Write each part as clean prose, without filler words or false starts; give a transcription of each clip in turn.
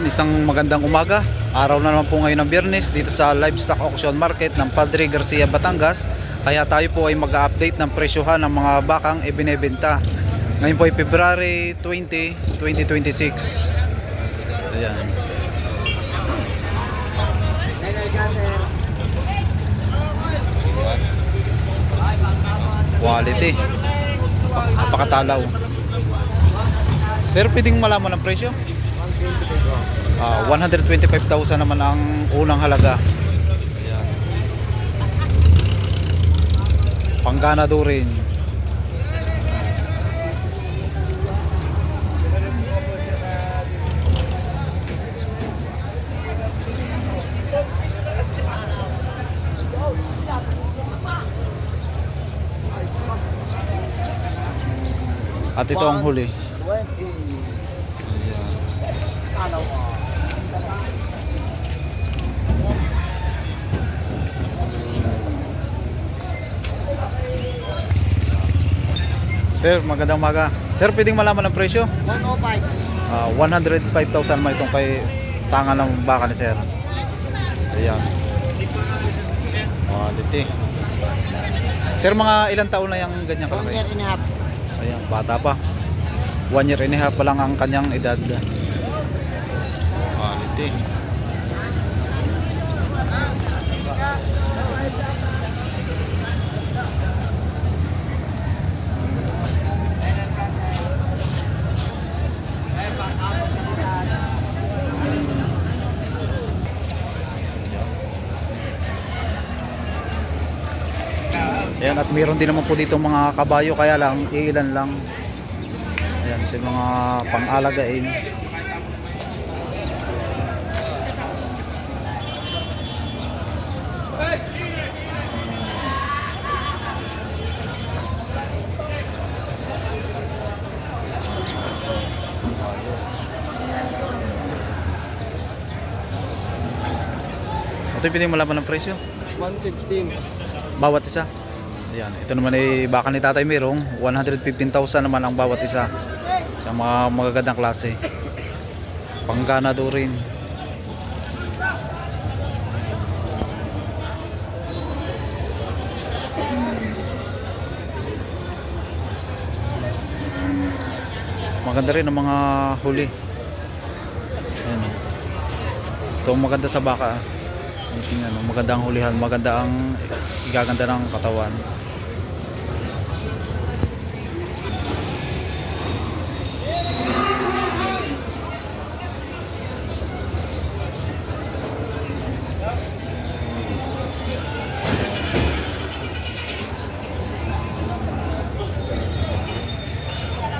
Ayan, isang magandang umaga. Araw na naman po ngayon ng Biyernes dito sa Livestock Auction Market ng Padre Garcia, Batangas. Kaya tayo po ay mag-update ng presyohan ng mga bakang ibinebenta. Ngayon po ay February 20, 2026. Ayan. Quality. Napakatalaw. Sir, pwedeng malaman ang presyo? 125,000 naman ang unang halaga. Ayan. Pangganado rin. At ito ang huli. Sir, magandang umaga. Sir, pwedeng malaman ang presyo? 105. 105,000 man itong kay tangan ng baka ni Sir. Ayan. Quality. Sir, mga ilang taon na yung ganyan 1 kalaki? year and a half. Ayan, bata pa. 1 year and a half pa lang ang kanyang edad. Quality. Ayan, at meron din naman po dito mga kabayo, kaya lang ilan lang. Ayan, ito yung mga pang-alagain. Ito yung pwedeng malaman ng presyo? 115. Bawat isa. Ayan, ito naman ay baka ni Tatay Merong, 115,000 naman ang bawat isa. Sa mga magagandang klase. Pangganado rin. Maganda rin ang mga huli. Ayan. Ito maganda sa baka. Tingnan, maganda ang hulihan, maganda ang igaganda ng katawan.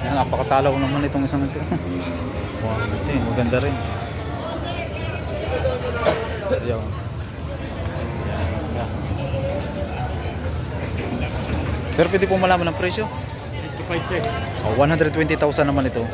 Yan, napakatalaw naman itong isang ito. Wow, ito maganda rin. Ayan. Sir, pwede po malaman ng presyo? 120,000 naman ito.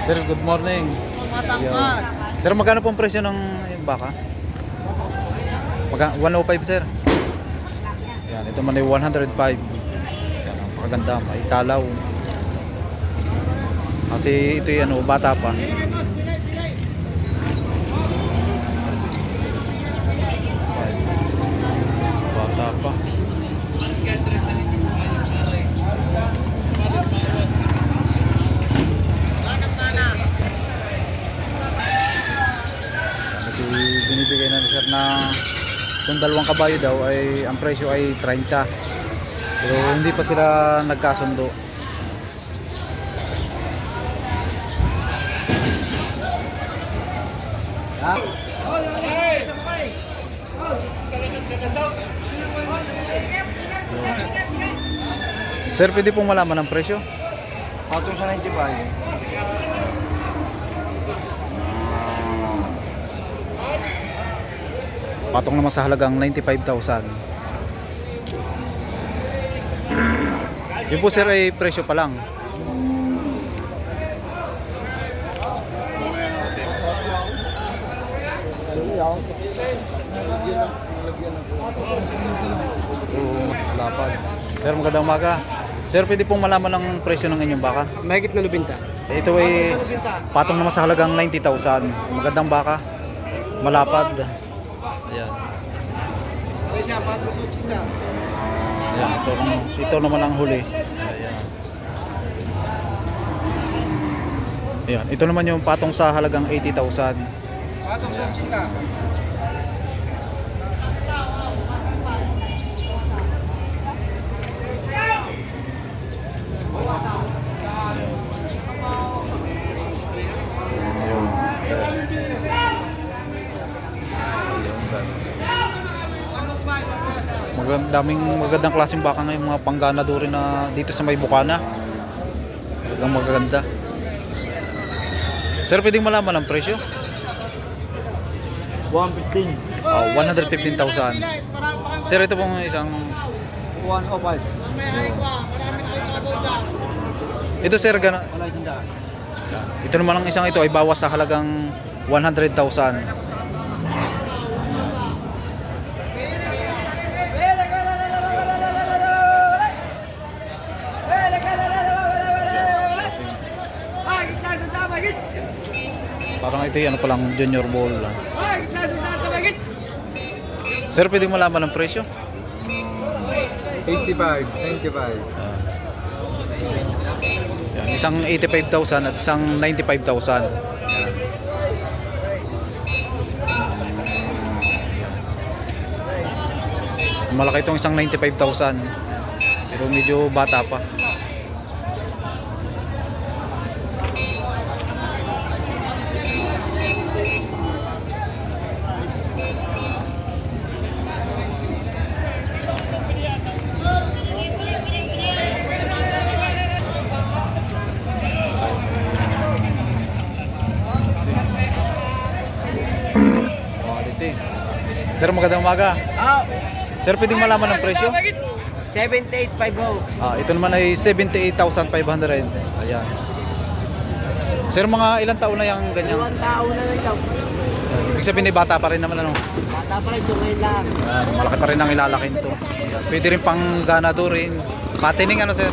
Sir, good morning. Matangkad. Sir, magkano po ang presyo ng baka? 105, sir. Yan, ito man ay 105. Maganda, may talaw. Kasi ito yung bata pa. Bata pa. Ito binibigay na ni sir na kung dalawang kabayo daw ay ang presyo ay 30. Pero hindi pa sila nagkasundo. Sir, pwede pong malaman ang presyo? Patong sa 95. Patong naman sa halagang 95,000. Yun po sir ay presyo pa lang. Oo, lapad. Sir, magandang umaga. Sir, pwede pong malaman ang presyo ng inyong baka? Mahigit na lubinta. Ito ay patong naman sa halagang 90,000. Magandang baka. Malapad. Ayan. Ayan, ito naman ang huli. Ayan. Ayan, ito naman yung patong sa halagang 80,000. Patong sa chika. Ayun, sir. Magandang klaseng baka ngayon, mga pangganador na dito sa may Bukana. Talagang magaganda. Sir, pwedeng malaman ang presyo? 115. 115,000. Sir, ito pong isang 105. ito sir, Wala isang daan. ito naman ang isang ito ay bawas sa halagang 100,000. Parang ito yung ano palang junior ball lang. Sir, pwede mo malaman ang presyo? 85, 95. Yan, isang 85,000 at isang 95,000. Yan. Malaki itong isang 95,000. Pero medyo bata pa. Quality. Sir, magandang umaga. Sir, pwedeng malaman ang presyo? 7850. Ito naman ay 78,500. Ayan. Sir, mga ilang taon na yung ganyan? 1 taon na lang ito. Ibig sabihin ay bata pa rin naman ano? Bata pa rin, sungay lang. Ayan, malaki pa rin ang ilalakin to. Ayan. Pwede rin pang ganado rin. Patining ano, sir?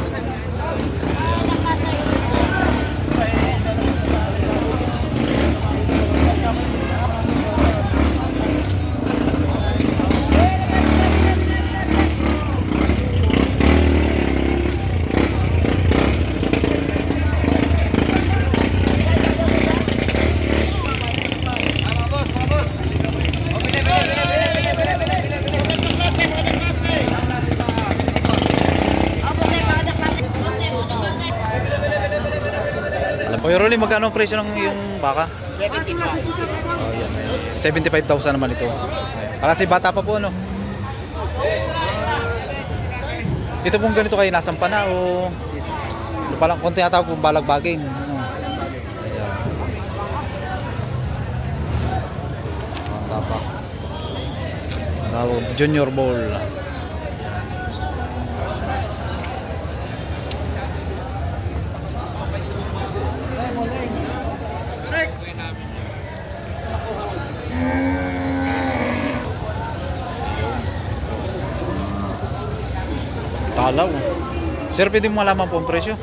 Kuya Rolly, magkano ang presyo ng iyong baka? 75. Oh, yan. 75,000 naman ito. Ayan. Para si bata pa po, ano? Ito pong ganito kayo, nasampa na o ano palang kung tinatawag kong balagbagin? Ano? Ayan. Bata pa. Junior bowl. Talaw. Sir, pwedeng malaman po ang presyo?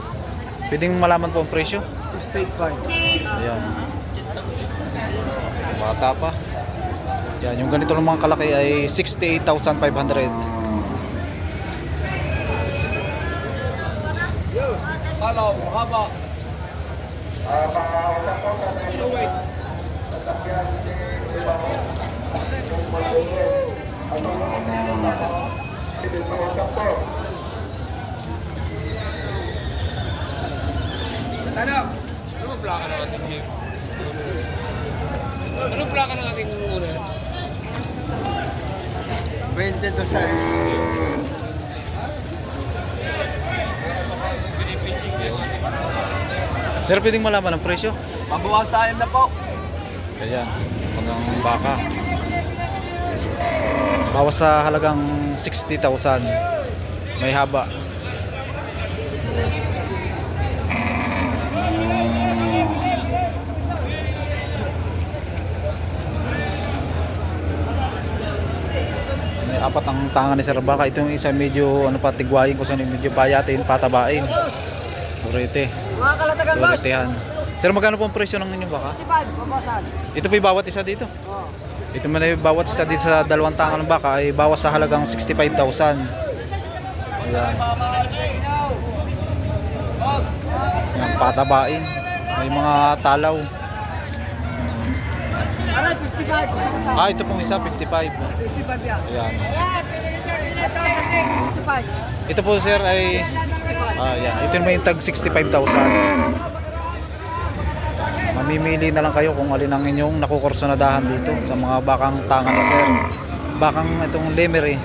Pwedeng malaman po ang presyo? 685. Ayan. Bata pa. Yan, yung ganito ng mga kalaki ay 68,500. Hello, haba. Wait. Ano plaka ng ating jeep? Anong plaka ng ating una? 22 sir. Sir, pwedeng malaman ang presyo? Mabawasan na po. Ayan, hanggang baka. Bawas sa halagang 60,000. May haba. apat ang tangan ni Sir Baka. Ito yung isa medyo ano pa, tigwayin ko sa medyo payatin, patabain. Turete. Mga kalatagan, boss. Turetehan. Sir, magkano po ang presyo ng inyong baka? 65, babasan. Ito po yung bawat isa dito. Oh. Ito man ay bawat isa dito sa dalawang tangan ng baka ay bawas sa halagang 65,000. Ayan. Yan, patabain. May mga talaw. Aray, 55. Ah, ito pong isa, 55. 55 yan. Ayan. 65. Ito po sir ay 65. yan. Ito naman yung tag 65,000. Mamimili na lang kayo kung alin ang inyong nakukursonadahan dito sa mga bakang tangan na sir. Bakang itong lemery.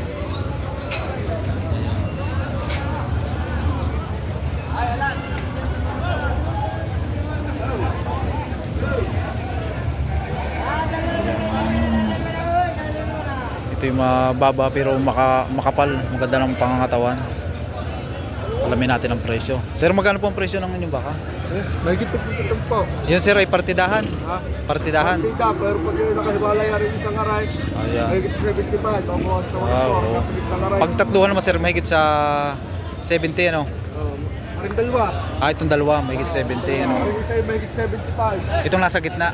Ito yung mababa pero makapal, maganda ng pangangatawan. Alamin natin ang presyo. Sir, magkano po ang presyo ng inyong baka? May gitong po. Yan sir ay partidahan. Ha? Partidahan. Partida, pero pag nakahiwalay rin isang aray, Ayan. may gitong 75. Babawas sa Wow. nasa gitang aray. Pag tatluhan naman sir, mahigit sa 70 ano? Aring dalawa. Itong dalawa, mahigit 70 ano? Aring isa ay may git 75. Itong nasa gitna.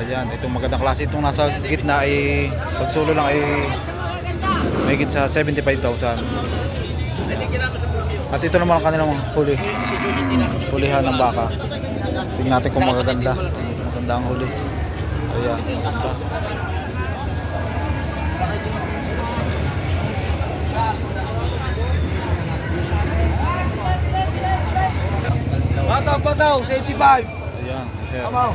Yan, itong magandang klase. Itong nasa gitna ay pagsulo lang ay mahigit sa 75,000. At ito naman ang kanilang huli. Hulihan ng baka. Tingnan natin kung magaganda. Maganda ang huli. Ayan. Ganda. Bata pa daw, 75. Ayan, sir. Amaw.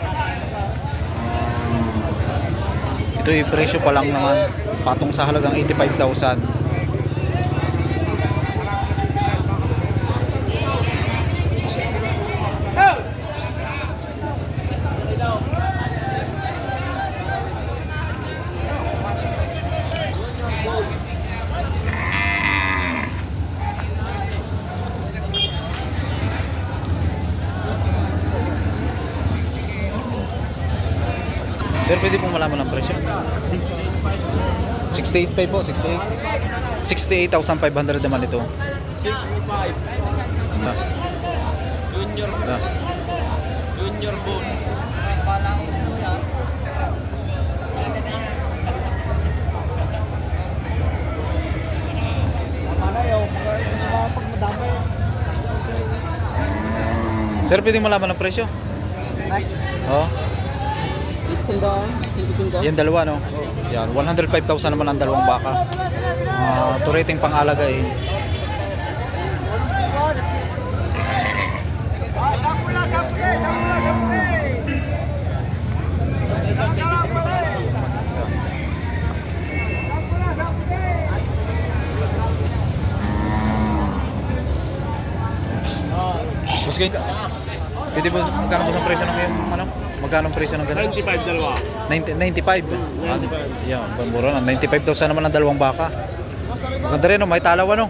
Ito yung presyo pa lang naman. Patong sa halagang 85,000. Sir, pwede pong malaman ang presyo? 68.5 po, 68. 68,500 naman ito. 65. Ah, Junior. ah. Junior bone. Sir, pwede malaman ang presyo? Oo. Yan dalawa no? Yan, 105,000 naman ang dalawang baka. Tureting pang-alaga eh. Mas ganyan. Pwede po, magkano po ang presyo ng yung ano? Magkano ang presyo ng ganito? 95 dalawa. 95. Yan, mura na. 95,000 naman ang dalawang baka. Maganda rin, no? May talaw ano?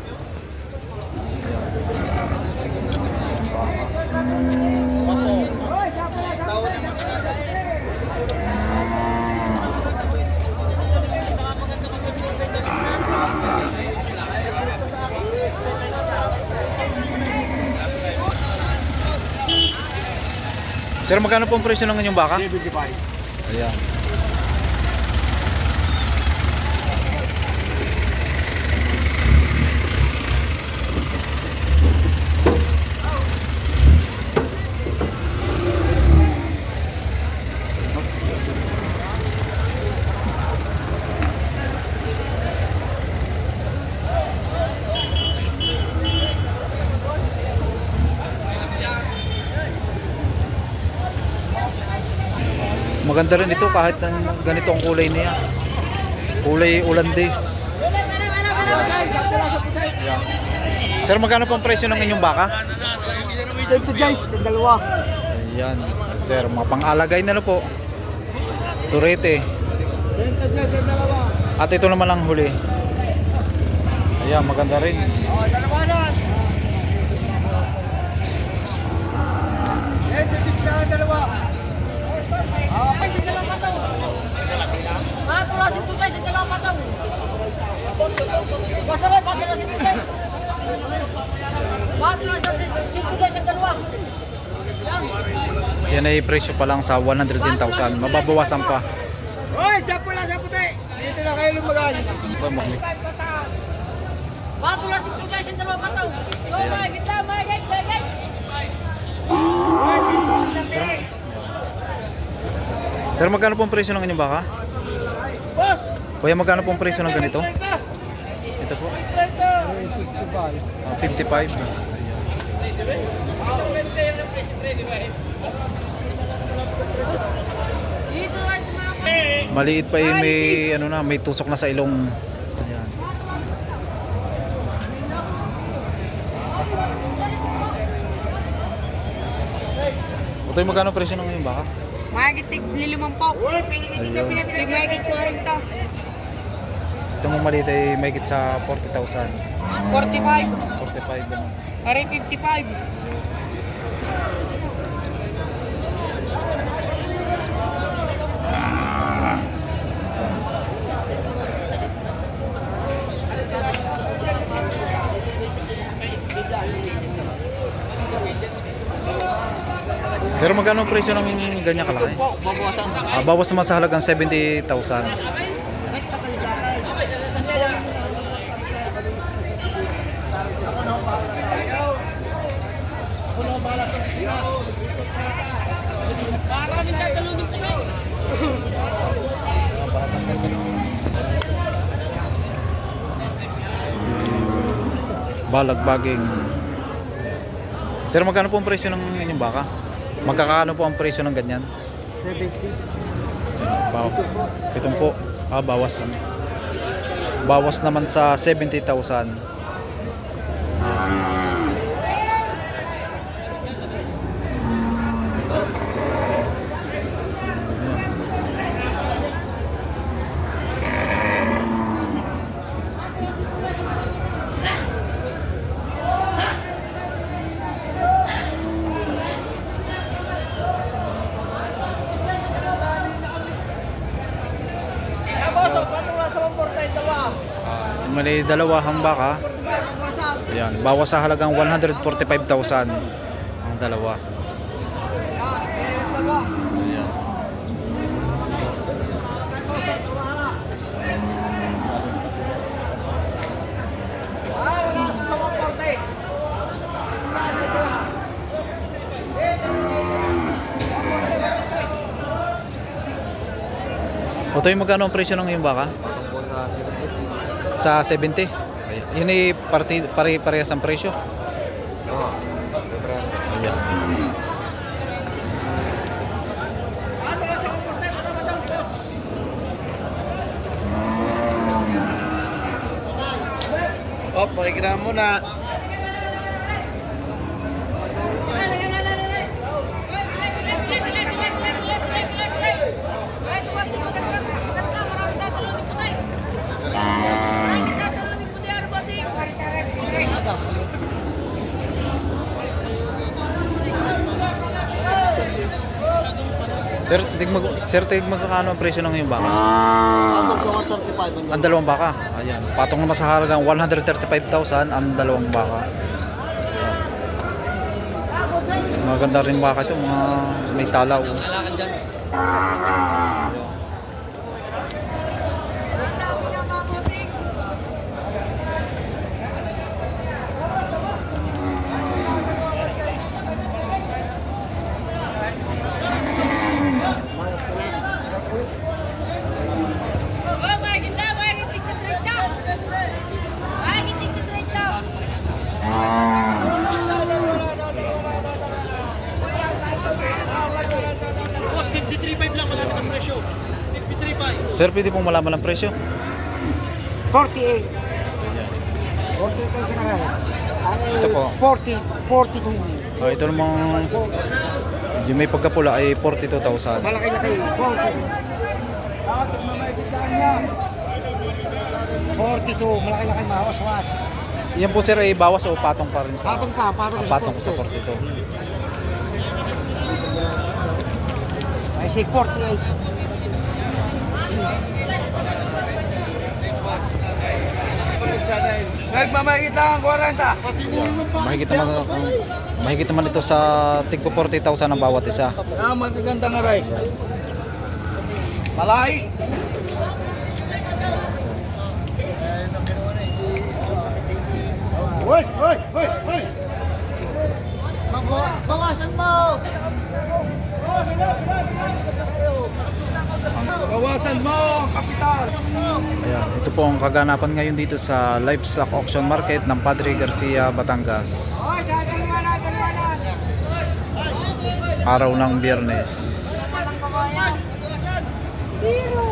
Sir, magkano po ang presyo ng inyong baka? 75. Ayan. Maganda rin ito kahit ganito ang kulay niya. Kulay Ulandes. Sir, magkano po ang presyo ng inyong baka? 70 guys, ang dalawa. Ayan, sir, mga pang-alagay na po. Turete. 70 guys, ang dalawa. At ito naman ang huli. Ayan, maganda rin. Oh, dalawa na. 70 guys na ang dalawa. Ah, ay, sa dalawa pataw. Ah, tulas ito guys, sa dalawa pataw. Masarap, bakit na 5 guys? Bakit na 5 guys ang dalawa? Yan ay presyo pa lang sa 110,000. Mababawasan pa. Hoy, sa pula, sa puti. Dito na kayo lumagay. Bakit na 5 guys ang dalawa pataw? Go, mga gitna, mga guys, mga guys. Sir, magkano pong presyo ng inyong baka? Boss! Kuya, magkano pong presyo ng ganito? Ito po. 55. Dito ay sa mga Maliit pa yung may tusok na sa ilong. Ayan. Ito yung magkano presyo ng inyong baka? Magitig lilimang po. Ayun. Ligmagit 40. Ito mong maliit ay may sa 40,000. 45. 45 ganun. Aray 55. Sir, magkano ang presyo ng ganyan kalaki? Po, babawasan. Bawas naman sa halagang 70,000. Maraming tatalunod po kayo. Balagbaging. Sir, magkano po ang presyo ng inyong baka? Magkakano po ang presyo ng ganyan? 70. Pitong po. Bawas naman. Bawas naman sa 70,000. Boss, patula sa 142. Mali dalawang baka. Ayan, bawas sa halagang 145,000 ang dalawa. Ayan. O tayo, magkano ang presyo ng iyong baka? Po Sa sa 70. Yun ay pare-parehas ang presyo. Oo. Ayan. Oh, pakikiram mo na. Sir, magkano ang presyo ng iyong baka? Patong sa 135 Ang dalawang baka. Ayan. Patong naman sa halagang 135,000 ang dalawang baka. Ayan. Maganda rin baka ito, mga may talaw. Boss, 53.5 lang, malapit ang presyo. 53.5. Sir, pwede pong malaman ang presyo? 48. 48 tayo sa karay. Ito po. 40, 42. Ito namang yung may pagkapula ay 42,000. Malaki na kayo, 42, malaki na kayo, mawas-was. Yan po sir ay bawas o patong pa rin sa... Patong pa, patong sa patong sa 42. I say 48. Nagmamahigit lang ang 40. Mahigit naman ito sa tigpo 40,000 ang bawat isa. Ah, magagandang aray. Malahi. Hoy, hoy, hoy, hoy. Bawasan mo. Bawasan mo, kapital. Ayan, ito po ang kaganapan ngayon dito sa livestock auction market ng Padre Garcia, Batangas. Araw ng Biyernes. Zero.